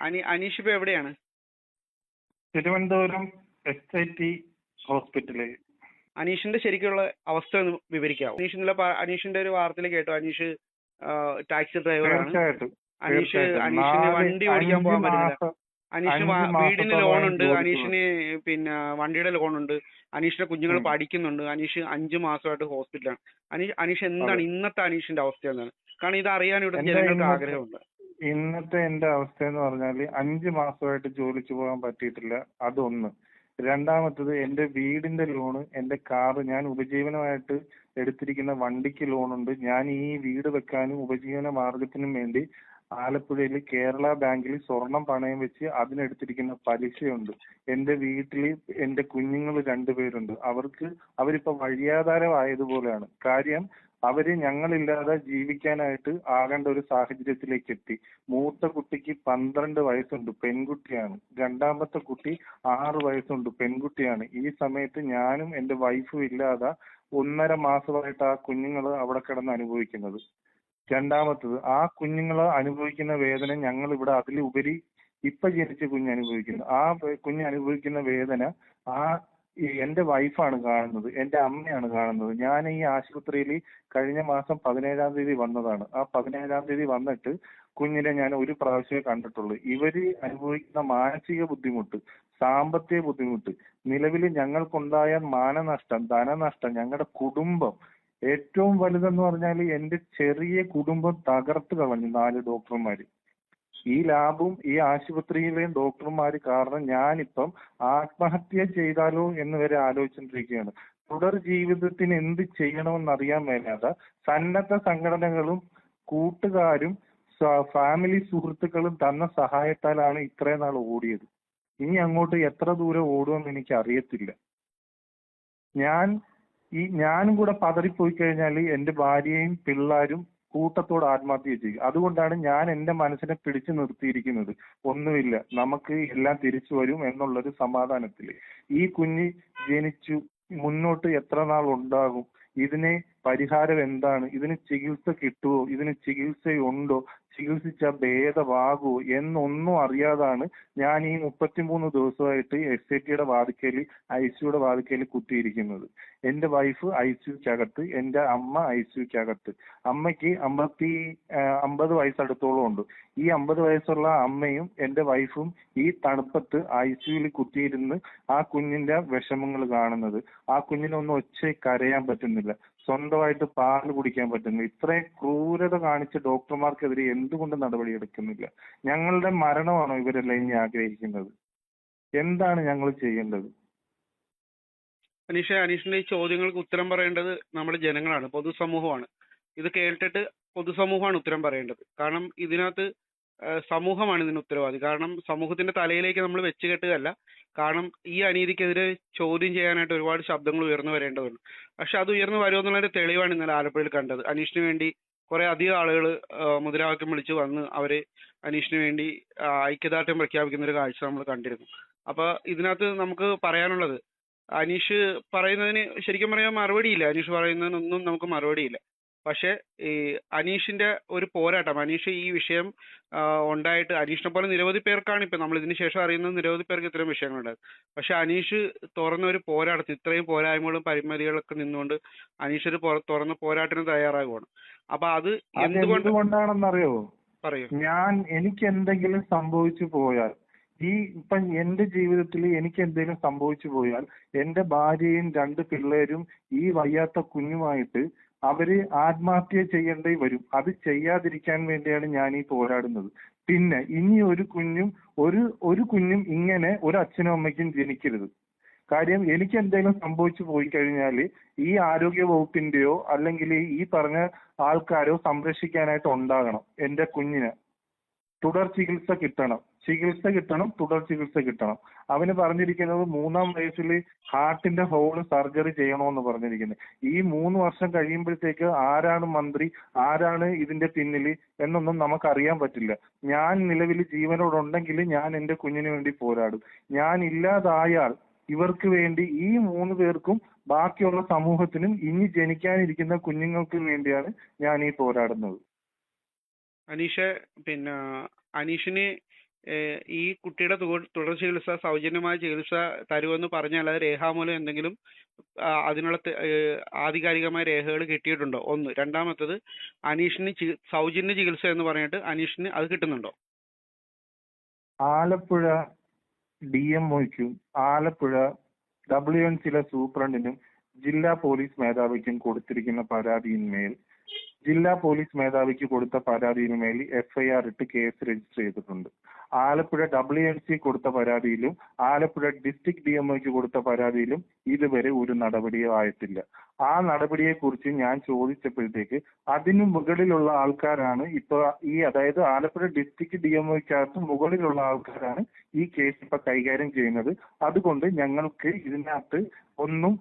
അനീഷ് ഇപ്പൊ എവിടെയാണ്? Thiruvananthapuram SIT hospital. അനീഷിന്റെ ശരിക്കുള്ള അവസ്ഥ ഒന്ന് വിവരിക്കാവോ? അനീഷിന്റെ ഒരു വാർത്തയിൽ കേട്ടു, അനീഷ് ടാക്സി ഡ്രൈവറാണ്. തീർച്ചയായിട്ടും അനീഷിന് വണ്ടി ഓടിക്കാൻ പോകാൻ പറ്റുന്നില്ല. അനീഷിന് വീടിന് ലോണുണ്ട്, അനീഷിന് പിന്നെ വണ്ടിയുടെ ലോണുണ്ട്, അനീഷിന്റെ കുഞ്ഞുങ്ങൾ പഠിക്കുന്നുണ്ട്. അനീഷ് 5 മാസമായിട്ട് ഹോസ്പിറ്റലാണ്. അനീഷ് എന്താണ് ഇന്നത്തെ അനീഷിന്റെ അവസ്ഥ എന്താണ്? കാരണം ഇത് അറിയാൻ ഇവിടെ ജനങ്ങൾക്ക് ആഗ്രഹമുണ്ട്. ഇന്നത്തെ എന്റെ അവസ്ഥ എന്ന് പറഞ്ഞാല് 5 മാസമായിട്ട് ജോലിക്ക് പോകാൻ പറ്റിയിട്ടില്ല. അതൊന്ന്. രണ്ടാമത്തത് എന്റെ വീടിന്റെ ലോണ്, എന്റെ കാറ്, ഞാൻ ഉപജീവനമായിട്ട് എടുത്തിരിക്കുന്ന വണ്ടിക്ക് ലോണുണ്ട്. ഞാൻ ഈ വീട് വെക്കാനും ഉപജീവന മാർഗത്തിനും വേണ്ടി ആലപ്പുഴയിൽ കേരള ബാങ്കിൽ സ്വർണം പണയം വെച്ച് അതിനെടുത്തിരിക്കുന്ന പലിശയുണ്ട്. എന്റെ വീട്ടിൽ എന്റെ കുഞ്ഞുങ്ങൾ 2 പേരുണ്ട്. അവരിപ്പോ വഴിയാധാരമായതുപോലെയാണ്. കാര്യം അവര് ഞങ്ങളില്ലാതെ ജീവിക്കാനായിട്ട് ആകേണ്ട ഒരു സാഹചര്യത്തിലേക്ക് എത്തി. മൂത്ത കുട്ടിക്ക് 12 വയസ്സുണ്ട്, പെൺകുട്ടിയാണ്. രണ്ടാമത്തെ കുട്ടി 6 വയസ്സുണ്ട്, പെൺകുട്ടിയാണ്. ഈ സമയത്ത് ഞാനും എന്റെ വൈഫും ഇല്ലാതെ 1.5 മാസമായിട്ട് ആ കുഞ്ഞുങ്ങൾ അവിടെ കിടന്ന് അനുഭവിക്കുന്നത്. രണ്ടാമത്തത്, ആ കുഞ്ഞുങ്ങൾ അനുഭവിക്കുന്ന വേദന ഞങ്ങൾ ഇവിടെ അതിലുപരി ഇപ്പൊ ജനിച്ച കുഞ്ഞ് അനുഭവിക്കുന്നു. ആ കുഞ്ഞ് അനുഭവിക്കുന്ന വേദന എന്റെ വൈഫാണ് കാണുന്നത്, എന്റെ അമ്മയാണ് കാണുന്നത്. ഞാൻ ഈ ആശുപത്രിയിൽ കഴിഞ്ഞ മാസം 17-ാം തീയതി വന്നതാണ്. ആ 17-ാം തീയതി വന്നിട്ട് കുഞ്ഞിനെ ഞാൻ ഒരു പ്രാവശ്യമേ കണ്ടിട്ടുള്ളൂ. ഇവര് അനുഭവിക്കുന്ന മാനസിക ബുദ്ധിമുട്ട്, സാമ്പത്തിക ബുദ്ധിമുട്ട്, നിലവിൽ ഞങ്ങൾക്കുണ്ടായ മാനനഷ്ടം, ധനനഷ്ടം, ഞങ്ങളുടെ കുടുംബം ഏറ്റവും വലുതെന്ന് പറഞ്ഞാൽ എന്റെ ചെറിയ കുടുംബം തകർത്ത് കളഞ്ഞു 4 ഡോക്ടർമാര്. ഈ ലാബും ഈ ആശുപത്രിയിലെയും ഡോക്ടർമാര് കാരണം ഞാനിപ്പം ആത്മഹത്യ ചെയ്താലോ എന്ന് വരെ ആലോചിച്ചുകൊണ്ടിരിക്കുകയാണ്. തുടർ ജീവിതത്തിന് എന്ത് ചെയ്യണമെന്നറിയാൻ മേലാതെ സന്നദ്ധ സംഘടനകളും കൂട്ടുകാരും ഫാമിലി സുഹൃത്തുക്കളും തന്ന സഹായത്താലാണ് ഇത്രയും നാൾ ഓടിയത്. ഇനി അങ്ങോട്ട് എത്ര ദൂരം ഓടുമെന്ന് എനിക്ക് അറിയത്തില്ല. ഞാനും കൂടെ പതറിപ്പോയി കഴിഞ്ഞാൽ എന്റെ ഭാര്യയും പിള്ളേരും കൂട്ടത്തോട് ആത്മഹത്യ ചെയ്യും. അതുകൊണ്ടാണ് ഞാൻ എന്റെ മനസ്സിനെ പിടിച്ചു നിർത്തിയിരിക്കുന്നത്. ഒന്നുമില്ല, നമുക്ക് എല്ലാം തിരിച്ചു വരും എന്നുള്ളൊരു സമാധാനത്തിൽ. ഈ കുഞ്ഞ് ജനിച്ചു, മുന്നോട്ട് എത്ര നാൾ ഉണ്ടാകും, ഇതിന് പരിഹാരം എന്താണ്, ഇതിന് ചികിത്സ കിട്ടുമോ, ഇതിന് ചികിത്സയുണ്ടോ, ചികിത്സിച്ച ഭേദമാകുമോ എന്നൊന്നും അറിയാതാണ് ഞാൻ ഈ 33 ദിവസമായിട്ട് SITയുടെ വാതിക്കല്, ICUയുടെ വാതിക്കല് കുത്തിയിരിക്കുന്നത്. എന്റെ വൈഫ് ICUക്കകത്ത്, എന്റെ അമ്മ ICUക്കകത്ത്. അമ്മയ്ക്ക് 50 വയസ്സടുത്തോളം ഉണ്ട്. ഈ 50 വയസ്സുള്ള അമ്മയും എന്റെ വൈഫും ഈ തണുപ്പത്ത് ICUയിൽ കുത്തിയിരുന്ന് ആ കുഞ്ഞിന്റെ വിഷമങ്ങൾ കാണുന്നത്. ആ കുഞ്ഞിനൊന്നും കരയാൻ പറ്റുന്നില്ല, സ്വന്തമായിട്ട് പാല് കുടിക്കാൻ പറ്റുന്നില്ല. ഇത്രയും ക്രൂരത കാണിച്ച ഡോക്ടർമാർക്കെതിരെ എന്തുകൊണ്ട് നടപടി എടുക്കുന്നില്ല? ഞങ്ങളുടെ മരണമാണോ ഇവരെല്ലാം ഇനി ആഗ്രഹിക്കുന്നത്? എന്താണ് ഞങ്ങൾ ചെയ്യേണ്ടത്? അനീഷിന്റെ ഈ ചോദ്യങ്ങൾക്ക് ഉത്തരം പറയേണ്ടത് നമ്മുടെ ജനങ്ങളാണ്, പൊതുസമൂഹമാണ്. ഇത് കേട്ടിട്ട് പൊതുസമൂഹമാണ് ഉത്തരം പറയേണ്ടത്. കാരണം ഇതിനകത്ത് സമൂഹമാണ് ഇതിന് ഉത്തരവാദി. കാരണം സമൂഹത്തിന്റെ തലയിലേക്ക് നമ്മൾ വെച്ച് കെട്ടുകയല്ല. കാരണം ഈ അനീതിക്കെതിരെ ചോദ്യം ചെയ്യാനായിട്ട് ഒരുപാട് ശബ്ദങ്ങൾ ഉയർന്നു വരേണ്ടതുണ്ട്. പക്ഷെ അത് ഉയർന്നു വരുമെന്നുള്ളതിന്റെ തെളിവാണ് ഇന്നലെ ആലപ്പുഴയിൽ കണ്ടത്. അനീഷിന് വേണ്ടി കുറെ അധികം ആളുകൾ മുദ്രാവാക്യം വിളിച്ച് വന്ന് അവര് അനീഷിന് വേണ്ടി ഐക്യദാർഢ്യം പ്രഖ്യാപിക്കുന്ന ഒരു കാഴ്ച നമ്മൾ കണ്ടിരുന്നു. അപ്പൊ ഇതിനകത്ത് നമുക്ക് പറയാനുള്ളത്, അനീഷ് പറയുന്നതിന് ശരിക്കും പറയാൻ മറുപടിയില്ല. അനീഷ് പറയുന്നതിനൊന്നും നമുക്ക് മറുപടിയില്ല. പക്ഷെ ഈ അനീഷിന്റെ ഒരു പോരാട്ടം, അനീഷ് ഈ വിഷയം ഉണ്ടായിട്ട്, അനീഷിനെ പോലെ നിരവധി പേർക്കാണ് ഇപ്പൊ നമ്മൾ ഇതിന് ശേഷം അറിയുന്നത്, നിരവധി പേർക്ക് ഇത്തരം വിഷയങ്ങളുണ്ടായത്. പക്ഷെ അനീഷ് തുറന്ന ഒരു പോരാട്ടത്തിൽ ഇത്രയും പോരായ്മകളും പരിമിതികളൊക്കെ നിന്നുകൊണ്ട് അനീഷ് ഒരു തുറന്ന പോരാട്ടത്തിന് തയ്യാറാകുവാണ്. അപ്പൊ അത് എന്തുകൊണ്ടാണെന്നറിയോ? പറയൂ. എനിക്ക് എന്തെങ്കിലും സംഭവിച്ചു പോയാൽ, ഇപ്പം എന്റെ ജീവിതത്തിൽ എനിക്ക് എന്തെങ്കിലും സംഭവിച്ചു പോയാൽ എന്റെ ഭാര്യയും 2 പിള്ളേരും ഈ വയ്യാത്ത കുഞ്ഞുമായിട്ട് അവര് ആത്മഹത്യ ചെയ്യേണ്ടി വരും. അത് ചെയ്യാതിരിക്കാൻ വേണ്ടിയാണ് ഞാൻ ഈ പോരാടുന്നത്. പിന്നെ ഇനി ഒരു കുഞ്ഞും ഇങ്ങനെ ഒരു അച്ഛനും അമ്മയ്ക്കും ജനിക്കരുത്. കാര്യം എനിക്ക് എന്തെങ്കിലും സംഭവിച്ചു പോയി കഴിഞ്ഞാൽ ഈ ആരോഗ്യ വകുപ്പിന്റെയോ അല്ലെങ്കിൽ ഈ പറഞ്ഞ ആൾക്കാരോ സംരക്ഷിക്കാനായിട്ട് ഉണ്ടാകണം. എന്റെ കുഞ്ഞിന് തുടർ ചികിത്സ കിട്ടണം, തുടർ ചികിത്സ കിട്ടണം. അവന് പറഞ്ഞിരിക്കുന്നത് 3-ാം വയസ്സിൽ ഹാർട്ടിന്റെ ഹോൾ സർജറി ചെയ്യണമെന്ന് പറഞ്ഞിരിക്കുന്നത്. ഈ 3 വർഷം കഴിയുമ്പോഴത്തേക്ക് ആരാണ് മന്ത്രി, ആരാണ് ഇതിന്റെ പിന്നിൽ എന്നൊന്നും നമുക്കറിയാൻ പറ്റില്ല. ഞാൻ നിലവിൽ ജീവനോടുണ്ടെങ്കിൽ ഞാൻ എന്റെ കുഞ്ഞിന് വേണ്ടി പോരാടും. ഞാൻ ഇല്ലാതായാൽ ഇവർക്ക് വേണ്ടി, ഈ 3 പേർക്കും ബാക്കിയുള്ള സമൂഹത്തിനും ഇനി ജനിക്കാനിരിക്കുന്ന കുഞ്ഞുങ്ങൾക്കും വേണ്ടിയാണ് ഞാൻ ഈ പോരാടുന്നത്. അനീഷ്, പിന്നെ അനീഷിന് ഈ കുട്ടിയുടെ തുടർ ചികിത്സ സൗജന്യമായ ചികിത്സ തരുമെന്ന് പറഞ്ഞാൽ അത് രേഖാമൂലം എന്തെങ്കിലും അതിനുള്ള ആധികാരികമായ രേഖകൾ കിട്ടിയിട്ടുണ്ടോ? ഒന്ന്. രണ്ടാമത്തത്, അനീഷിന് സൗജന്യ ചികിത്സ എന്ന് പറഞ്ഞിട്ട് അനീഷിന് അത് കിട്ടുന്നുണ്ടോ? ആലപ്പുഴ DMOയ്ക്കും ആലപ്പുഴ WNCയിലെ സൂപ്രണ്ടിനും ജില്ലാ പോലീസ് മേധാവിക്കും കൊടുത്തിരിക്കുന്ന പരാതിയിന്മേൽ ജില്ലാ പോലീസ് മേധാവിക്ക് കൊടുത്ത പരാതിയിന്മേൽ FIR ഇട്ട് കേസ് രജിസ്റ്റർ ചെയ്തിട്ടുണ്ട്. ആലപ്പുഴ WNC കൊടുത്ത പരാതിയിലും ആലപ്പുഴ ഡിസ്ട്രിക്ട് DMOയ്ക്ക് കൊടുത്ത പരാതിയിലും ഇതുവരെ ഒരു നടപടിയോ ആയിട്ടില്ല. ആ നടപടിയെ കുറിച്ച് ഞാൻ ചോദിച്ചപ്പോഴത്തേക്ക് അതിനു മുകളിലുള്ള ആൾക്കാരാണ് ഇപ്പൊ അതായത് ആലപ്പുഴ ഡിസ്ട്രിക്ട് DMOയ്ക്കകത്ത് മുകളിലുള്ള ആൾക്കാരാണ് ഈ കേസ് ഇപ്പൊ കൈകാര്യം ചെയ്യുന്നത്. അതുകൊണ്ട് ഞങ്ങൾക്ക് ഇതിനകത്ത് ഒന്നും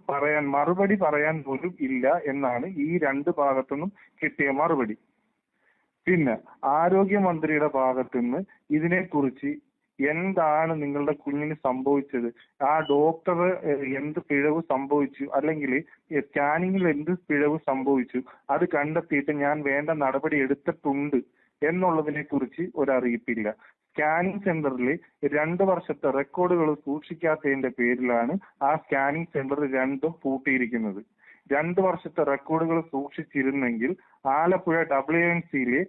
മറുപടി പറയാൻ പോലും ഇല്ല എന്നാണ് ഈ രണ്ട് ഭാഗത്തുനിന്നും കിട്ടിയ മറുപടി. പിന്നെ ആരോഗ്യമന്ത്രിയുടെ ഭാഗത്തുനിന്ന് ഇതിനെക്കുറിച്ച് എന്താണ് നിങ്ങളുടെ കുഞ്ഞിന് സംഭവിച്ചത്, ആ ഡോക്ടർ എന്ത് പിഴവ് സംഭവിച്ചു, അല്ലെങ്കിൽ സ്കാനിങ്ങിൽ എന്ത് പിഴവ് സംഭവിച്ചു, അത് കണ്ടെത്തിയിട്ട് ഞാൻ വേണ്ട നടപടി എടുത്തിട്ടുണ്ട് എന്നുള്ളതിനെ കുറിച്ച് ഒരറിയിപ്പില്ല. സ്കാനിങ് സെന്ററിൽ 2 വർഷത്തെ റെക്കോർഡുകൾ സൂക്ഷിക്കാത്തതിന്റെ പേരിലാണ് ആ സ്കാനിങ് സെന്റർ രണ്ടും പൂട്ടിയിരിക്കുന്നത്. 2 വർഷത്തെ റെക്കോർഡുകൾ സൂക്ഷിച്ചിരുന്നെങ്കിൽ ആലപ്പുഴ WNCയിലെ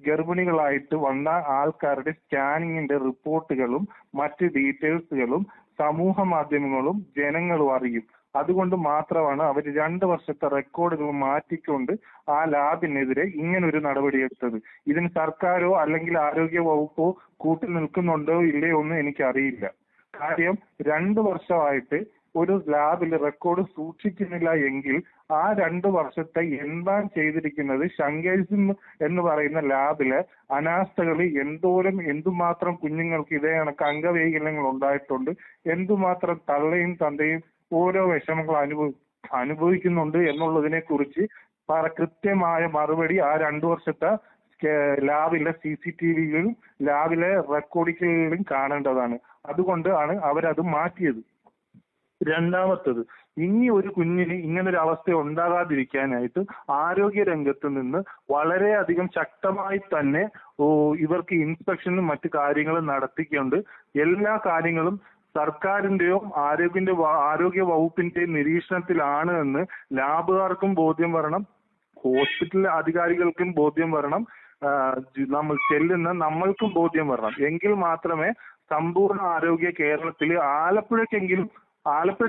ഗർഭിണികളായിട്ട് വന്ന ആൾക്കാരുടെ സ്കാനിങ്ങിന്റെ റിപ്പോർട്ടുകളും മറ്റ് ഡീറ്റെയിൽസുകളും സമൂഹ മാധ്യമങ്ങളും ജനങ്ങളും അറിയും. അതുകൊണ്ട് മാത്രമാണ് അവർ 2 വർഷത്തെ റെക്കോർഡുകൾ മാറ്റിക്കൊണ്ട് ആ ലാബിനെതിരെ ഇങ്ങനൊരു നടപടിയെടുത്തത്. ഇതിന് സർക്കാരോ അല്ലെങ്കിൽ ആരോഗ്യ വകുപ്പോ കൂട്ടി നിൽക്കുന്നുണ്ടോ ഇല്ലയോ എന്ന് എനിക്കറിയില്ല. കാര്യം 2 വർഷമായിട്ട് ഒരു ലാബിൽ റെക്കോർഡ് സൂക്ഷിക്കുന്നില്ല എങ്കിൽ ആ 2 വർഷത്തെ എന്താണ് ചെയ്തിരിക്കുന്നത്? ശങ്കേഴ്സ് എന്ന് പറയുന്ന ലാബിലെ അനാസ്ഥകൾ എന്തുമാത്രം കുഞ്ഞുങ്ങൾക്ക് ഇതേ കണക്ക് അംഗവൈകല്യങ്ങൾ ഉണ്ടായിട്ടുണ്ട്, എന്തുമാത്രം തള്ളയും തന്തയും ഓരോ വിഷമങ്ങൾ അനുഭവിക്കുന്നുണ്ട് എന്നുള്ളതിനെ കുറിച്ച് കൃത്യമായ മറുപടി ആ 2 വർഷത്തെ ലാബിലെ CCTVയിലും ലാബിലെ റെക്കോർഡിങ്ങിലും കാണേണ്ടതാണ്. അതുകൊണ്ടാണ് അവരത് മാറ്റിയത്. രണ്ടാമത്തത്, ഇനി ഒരു കുഞ്ഞിന് ഇങ്ങനൊരു അവസ്ഥ ഉണ്ടാകാതിരിക്കാനായിട്ട് ആരോഗ്യ രംഗത്ത് നിന്ന് വളരെയധികം ശക്തമായി തന്നെ ഇവർക്ക് ഇൻസ്പെക്ഷനും മറ്റു കാര്യങ്ങളും നടത്തിക്കൊണ്ട് എല്ലാ കാര്യങ്ങളും സർക്കാരിന്റെയോ ആരോഗ്യ വകുപ്പിന്റെയും നിരീക്ഷണത്തിലാണ് എന്ന് ലാബുകാർക്കും ബോധ്യം വരണം, ഹോസ്പിറ്റൽ അധികാരികൾക്കും ബോധ്യം വരണം, നമ്മൾ ചെല്ലുന്ന നമ്മൾക്കും ബോധ്യം വരണം. എങ്കിൽ മാത്രമേ സമ്പൂർണ്ണ ആരോഗ്യ കേരളത്തിൽ ആലപ്പുഴ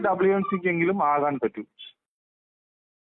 WNCക്കെങ്കിലും ആകാൻ പറ്റൂ.